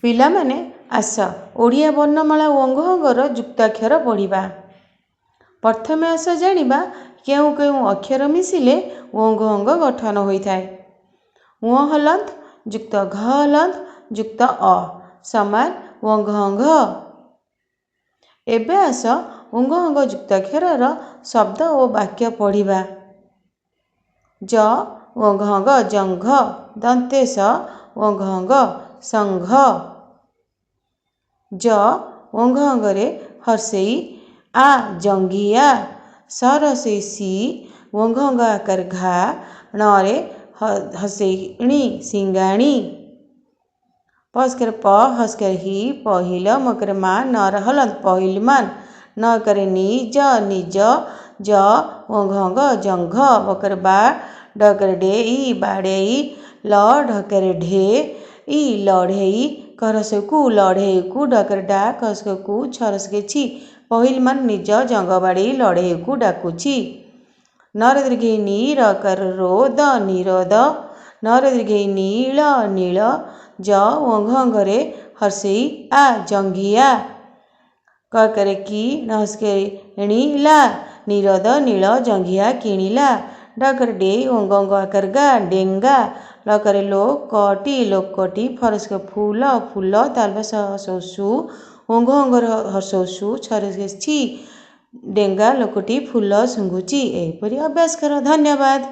ପିଲାମାନେ ଆସ ଓଡ଼ିଆ ବର୍ଣ୍ଣମାଳା ଓଙ୍ଗର ଯୁକ୍ତାକ୍ଷର ପଢ଼ିବା। ପ୍ରଥମେ ଆସ ଜାଣିବା କେଉଁ କେଉଁ ଅକ୍ଷର ମିଶିଲେ ଓଙ୍ଗ ଗଠନ ହୋଇଥାଏ। ଙ ହଲନ୍ଦ ଯୁକ୍ତ ଘ ହଲନ୍ଦ ଯୁକ୍ତ ଅ ସମାନ ଓଙ୍ଗ। ଏବେ ଆସ ଓଙ୍ଗ ଯୁକ୍ତାକ୍ଷରର ଶବ୍ଦ ଓ ବାକ୍ୟ ପଢ଼ିବା। ଜ ଓଙ୍ଗ ଜଙ୍ଘ ଦନ୍ତେଶ ଓଙ୍ଗ ସଂଘ। ଜ ଓଙ୍ଗରେ ହର୍ଷେଇ ଆ ଜଙ୍ଘିଆ ସ ରସେଇ ସି ଓଙ୍ଗ ଆକାର ଘା ଣରେ ହସେଇ ଣି ସିଙ୍ଗାଣି। ପସ୍କରେ ପ ହସ୍କରେ ହି ପହିଲ ମକରେ ମା ନର ହଲନ୍ଦ ପହିଲମାନ ନକରେ ନି ଜ ନିଜ ଜ ଓଙ୍ଗ ଜଙ୍ଘ ବକରେ ବା ଡକରେ ଡେ ଇ ବାଡ଼େଇ ଲ ଢକରେ ଢେ ଇ ଲଢ଼େଇ କରସକୁ ଲଢ଼େଇକୁ ଡକରେ ଡା କସକୁ ଛରସକେ ଛି ପହିଲମାନ ନିଜ ଜଙ୍ଗ ବାଡ଼େଇ ଲଢ଼େଇକୁ ଡାକୁଛି। ନର ଦୀର୍ଘେଇ ନି ରକର ରୋ ଦ ନିରୋଧ ନର ଦୀର୍ଘେଇ ନୀଳ ନୀଳ ଜ ଓଙ୍ଗରେ ହର୍ଷେଇ ଆ ଜଙ୍ଘିଆ କକରେ କି ନସ୍କରେ ଣି ଲା ନିରୋଧ ନୀଳ ଜଙ୍ଘିଆ କିଣିଲା। ଡକରେ ଡେ ଓଙ୍ଗ ଆକାର ଗା ଡେଙ୍ଗା ଲକରେ ଲୋ କଟି ଲୋକଟି ଫରସ୍କ ଫୁଲ ଫୁଲ ତାଲବସ ହସଉ ଓଙ୍ଗର ହସଉ ଛରସ୍କେ ଛି ଡେଙ୍ଗା ଲୋକଟି ଫୁଲ ଶୁଙ୍ଘୁଛି। ଏହିପରି ଅଭ୍ୟାସ କର। ଧନ୍ୟବାଦ।